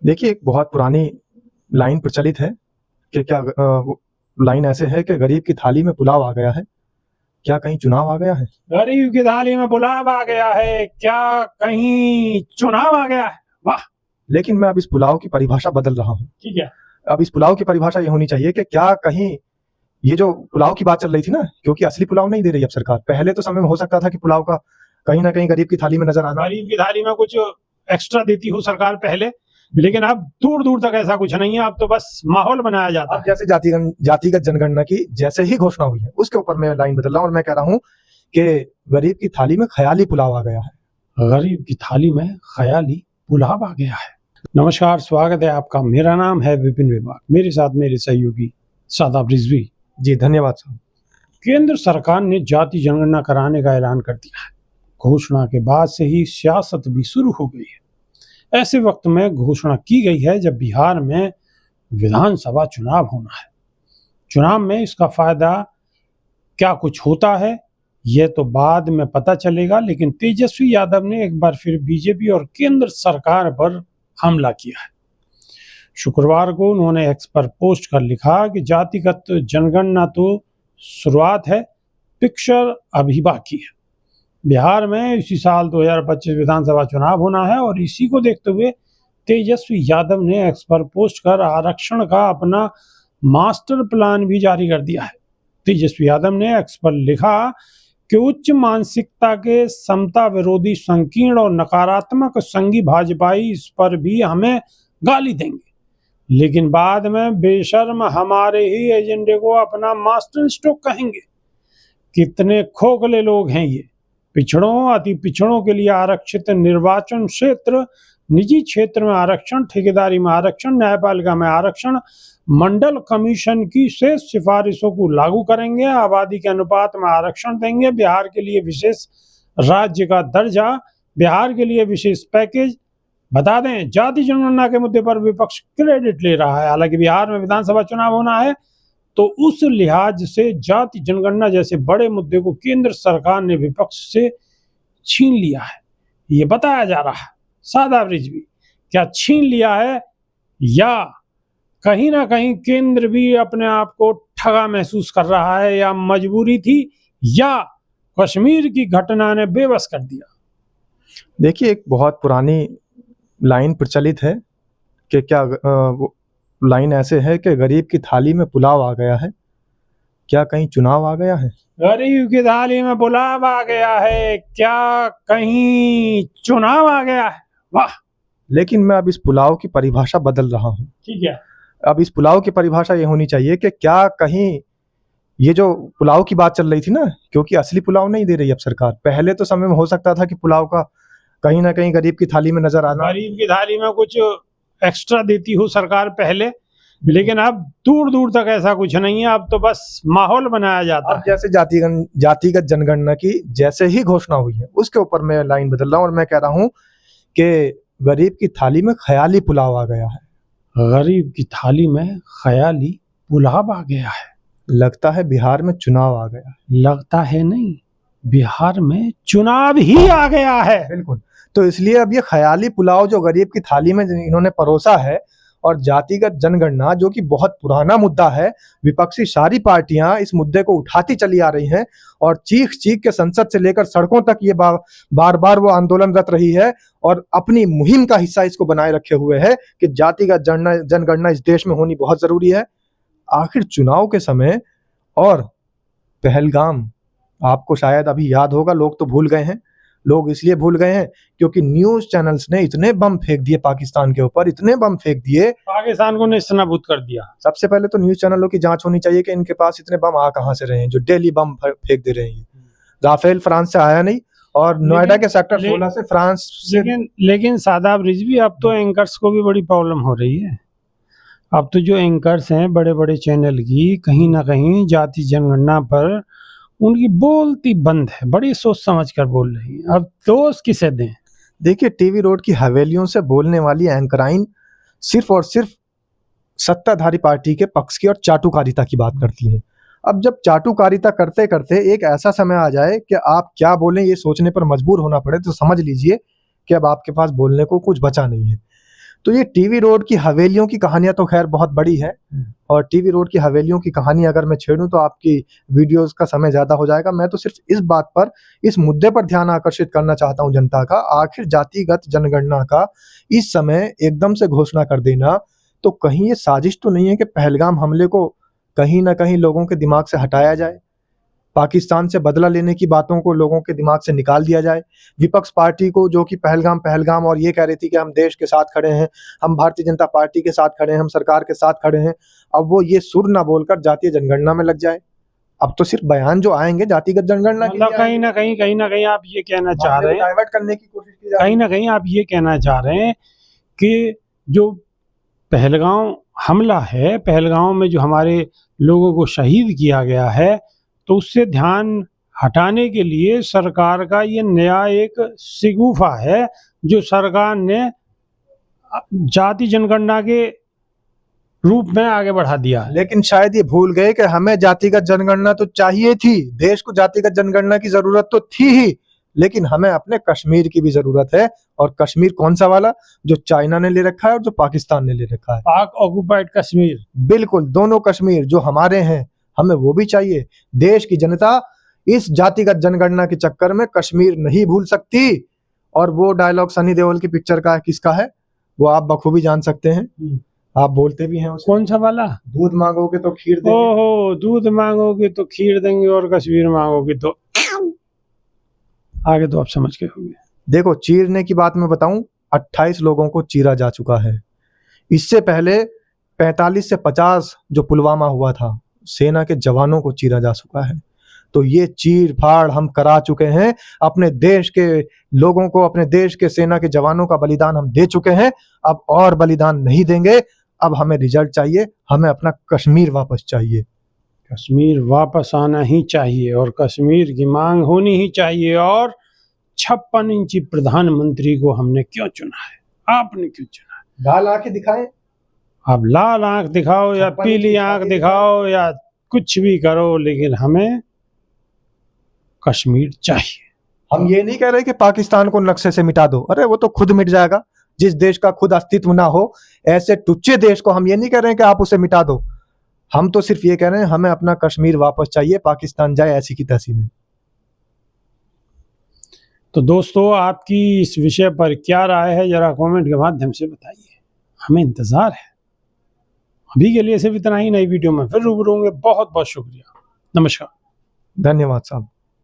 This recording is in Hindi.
देखिए, एक बहुत पुरानी लाइन प्रचलित है कि वो लाइन ऐसे है कि गरीब की थाली में पुलाव आ गया है, क्या कहीं चुनाव आ गया है? गरीब की थाली में पुलाव आ गया है, क्या कहीं चुनाव आ गया है? वाह। लेकिन मैं अब इस पुलाव की परिभाषा बदल रहा हूँ। ठीक है। अब इस पुलाव की परिभाषा ये होनी चाहिए कि क्या कहीं ये जो पुलाव की बात चल रही थी ना, क्योंकि असली पुलाव नहीं दे रही अब सरकार। पहले तो समय में हो सकता था कि पुलाव का कहीं ना कहीं गरीब की थाली में नजर आना। गरीब की थाली में कुछ एक्स्ट्रा देती हो सरकार पहले, लेकिन अब दूर दूर तक ऐसा कुछ नहीं है। अब तो बस माहौल बनाया जाता अब जैसे जातिगत जनगणना की जैसे ही घोषणा हुई है, उसके ऊपर मैं लाइन बदल रहा हूँ और मैं कह रहा हूँ कि गरीब की थाली में ख्याली पुलाव आ गया है। गरीब की थाली में ख्याली पुलाव आ गया है। नमस्कार, स्वागत है आपका। मेरा नाम है विपिन विभाग, मेरे साथ मेरे सहयोगी शादाब रिजवी। जी धन्यवाद साहब। केंद्र सरकार ने जाति जनगणना कराने का ऐलान कर दिया है। घोषणा के बाद से ही सियासत भी शुरू हो गई है। ऐसे वक्त में घोषणा की गई है जब बिहार में विधानसभा चुनाव होना है। चुनाव में इसका फायदा क्या कुछ होता है यह तो बाद में पता चलेगा, लेकिन तेजस्वी यादव ने एक बार फिर बीजेपी और केंद्र सरकार पर हमला किया है। शुक्रवार को उन्होंने एक्स पर पोस्ट कर लिखा कि जातिगत जनगणना तो शुरुआत है, पिक्चर अभी बाकी है। बिहार में इसी साल 2025 विधानसभा चुनाव होना है और इसी को देखते हुए तेजस्वी यादव ने एक्स पर पोस्ट कर आरक्षण का अपना मास्टर प्लान भी जारी कर दिया है। तेजस्वी यादव ने एक्स पर लिखा कि उच्च मानसिकता के समता विरोधी संकीर्ण और नकारात्मक संघी भाजपाई इस पर भी हमें गाली देंगे, लेकिन बाद में बेशर्म हमारे ही एजेंडे को अपना मास्टर स्ट्रोक कहेंगे। कितने खोखले लोग हैं ये। पिछड़ों, अति पिछड़ों के लिए आरक्षित निर्वाचन क्षेत्र, निजी क्षेत्र में आरक्षण, ठेकेदारी में आरक्षण, न्यायपालिका में आरक्षण, मंडल कमीशन की शेष सिफारिशों को लागू करेंगे, आबादी के अनुपात में आरक्षण देंगे, बिहार के लिए विशेष राज्य का दर्जा, बिहार के लिए विशेष पैकेज। बता दें, जाति जनगणना के मुद्दे पर विपक्ष क्रेडिट ले रहा है। हालांकि बिहार में विधानसभा चुनाव होना है, तो उस लिहाज से जाति जनगणना जैसे बड़े मुद्दे को केंद्र सरकार ने विपक्ष से छीन लिया है, ये बताया जा रहा है। शादाब रिजवी, क्या छीन लिया है या कहीं ना कहीं केंद्र भी अपने आप को ठगा महसूस कर रहा है, या मजबूरी थी, या कश्मीर की घटना ने बेबस कर दिया? देखिए, एक बहुत पुरानी लाइन प्रचलित है कि वो लाइन ऐसे है कि गरीब की थाली में पुलाव आ गया है, क्या कहीं चुनाव आ गया है? गरीब की थाली में पुलाव आ गया है, क्या कहीं चुनाव आ गया है? वाह। लेकिन मैं अब इस पुलाव की परिभाषा बदल रहा हूँ। ठीक है। अब इस पुलाव की परिभाषा ये होनी चाहिए कि क्या कहीं ये जो पुलाव की बात चल रही थी ना, क्योंकि असली पुलाव नहीं दे रही अब सरकार। पहले तो समय में हो सकता था कि पुलाव का कहीं ना कहीं गरीब की थाली में नजर आना। गरीब की थाली में कुछ एक्स्ट्रा देती हो सरकार पहले, लेकिन अब दूर दूर तक ऐसा कुछ नहीं है। अब तो बस माहौल बनाया जाता है। अब जैसे जातिगत जनगणना की जैसे ही घोषणा हुई है, उसके ऊपर मैं लाइन बदल रहा हूँ और मैं कह रहा हूँ कि गरीब की थाली में ख्याली पुलाव आ गया है। गरीब की थाली में ख्याली पुलाव आ गया है। लगता है बिहार में चुनाव आ गया है। लगता है नहीं, बिहार में चुनाव ही आ गया है। बिल्कुल। तो इसलिए अब ये ख्याली पुलाव जो गरीब की थाली में इन्होंने परोसा है, और जातिगत जनगणना जो कि बहुत पुराना मुद्दा है, विपक्षी सारी पार्टियां इस मुद्दे को उठाती चली आ रही हैं और चीख चीख के संसद से लेकर सड़कों तक ये बार बार वो आंदोलनरत रही है और अपनी मुहिम का हिस्सा इसको बनाए रखे हुए है कि जातिगत जनगणना इस देश में होनी बहुत जरूरी है। आखिर चुनाव के समय और पहलगाम, आपको शायद अभी याद होगा, लोग तो भूल गए हैं। लोग इसलिए भूल गए हैं क्योंकि न्यूज चैनल्स ने इतने बम फेंक दिए पाकिस्तान के ऊपर, इतने बम फेंक दिए, पाकिस्तान को नेस्तनाबूद कर दिया। सबसे पहले तो न्यूज चैनलों की जांच होनी चाहिए कि इनके पास इतने बम आ कहां से रहे हैं जो डेली बम फेंक दे रहे हैं। राफेल फ्रांस से आया नहीं, और नोएडा के सेक्टर 16 से फ्रांस से। लेकिन शादाब रिजवी, अब तो एंकर्स को भी बड़ी प्रॉब्लम हो रही है। अब तो जो एंकर्स हैं बड़े बड़े चैनल की, कहीं ना कहीं जाति जनगणना पर उनकी बोलती बंद है, बड़ी सोच समझ कर बोल रही है। अब दोष किसे दें? देखिए, टीवी रोड की हवेलियों से बोलने वाली एंकराइन सिर्फ और सिर्फ सत्ताधारी पार्टी के पक्ष की और चाटुकारिता की बात करती है। अब जब चाटुकारिता करते करते एक ऐसा समय आ जाए कि आप क्या बोलें ये सोचने पर मजबूर होना पड़े, तो समझ लीजिए कि अब आपके पास बोलने को कुछ बचा नहीं है। तो ये टीवी रोड की हवेलियों की कहानियां तो खैर बहुत बड़ी है, और टीवी रोड की हवेलियों की कहानी अगर मैं छेड़ूं तो आपकी वीडियोस का समय ज्यादा हो जाएगा। मैं तो सिर्फ इस बात पर, इस मुद्दे पर ध्यान आकर्षित करना चाहता हूं जनता का। आखिर जातिगत जनगणना का इस समय एकदम से घोषणा कर देना, तो कहीं ये साजिश तो नहीं है कि पहलगाम हमले को कहीं ना कहीं लोगों के दिमाग से हटाया जाए, पाकिस्तान से बदला लेने की बातों को लोगों के दिमाग से निकाल दिया जाए। विपक्ष पार्टी को, जो कि पहलगाम पहलगाम और ये कह रही थी कि हम देश के साथ खड़े हैं, हम भारतीय जनता पार्टी के साथ खड़े हैं, हम सरकार के साथ खड़े हैं, अब वो ये सुर ना बोलकर जातीय जनगणना में लग जाए। अब तो सिर्फ बयान जो आएंगे जातिगत जनगणना के मतलब लिए कहीं ना कहीं आप ये कहना चाह मामले रहे को हैं, डाइवर्ट करने की कोशिश की जा रही कहीं ना कहीं आप ये कहना चाह रहे हैं कि जो पहलगाम हमला है, पहलगाम में जो हमारे लोगों को शहीद किया गया है, तो उससे ध्यान हटाने के लिए सरकार का ये नया एक शिगुफा है जो सरकार ने जाति जनगणना के रूप में आगे बढ़ा दिया है। लेकिन शायद ये भूल गए कि हमें जातिगत जनगणना तो चाहिए थी, देश को जातिगत जनगणना की जरूरत तो थी ही, लेकिन हमें अपने कश्मीर की भी जरूरत है। और कश्मीर कौन सा वाला, जो चाइना ने ले रखा है और जो पाकिस्तान ने ले रखा है। पाक ऑक्युपाइड कश्मीर, बिल्कुल, दोनों कश्मीर जो हमारे हैं, हमें वो भी चाहिए। देश की जनता इस जातिगत जनगणना के चक्कर में कश्मीर नहीं भूल सकती। और वो डायलॉग सनी देओल की पिक्चर का है, किसका है वो आप बखूबी जान सकते हैं, आप बोलते भी हैं उसे। कौन सा वाला? दूध मांगोगे तो खीर देंगे। ओहो, दूध मांगोगे तो खीर देंगे और कश्मीर मांगोगे तो आगे तो आप समझ गए होंगे। देखो, चीरने की बात मैं बताऊं, 28 लोगों को चीरा जा चुका है। इससे पहले 45 से 50 जो पुलवामा हुआ था, सेना के जवानों को चीरा जा चुका है। तो ये चीर फाड़ हम करा चुके हैं, अपने देश के लोगों को, अपने देश के सेना के जवानों का बलिदान हम दे चुके हैं। अब और बलिदान नहीं देंगे। अब हमें रिजल्ट चाहिए, हमें अपना कश्मीर वापस चाहिए। कश्मीर वापस आना ही चाहिए और कश्मीर की मांग होनी ही चाहिए। और 56 इंची प्रधानमंत्री को हमने क्यों चुना है, आपने क्यों चुना है? लाल आंखें दिखाएं, आप लाल आंख दिखाओ या 56 पीली इंची आंख छाती दिखाओ या कुछ भी करो, लेकिन हमें कश्मीर चाहिए। हम ये नहीं कह रहे कि पाकिस्तान को नक्शे से मिटा दो, अरे वो तो खुद मिट जाएगा। जिस देश का खुद अस्तित्व ना हो, ऐसे टुच्चे देश को हम ये नहीं कह रहे हैं कि आप उसे मिटा दो। हम तो सिर्फ ये कह रहे हैं हमें अपना कश्मीर वापस चाहिए, पाकिस्तान जाए ऐसी की तैसी में। तो दोस्तों, आपकी इस विषय पर क्या राय है, जरा कमेंट के माध्यम से बताइए, हमें इंतजार है। अभी के लिए सिर्फ इतना ही, नई वीडियो में फिर रूबरू होंगे। बहुत बहुत शुक्रिया, नमस्कार, धन्यवाद साहब।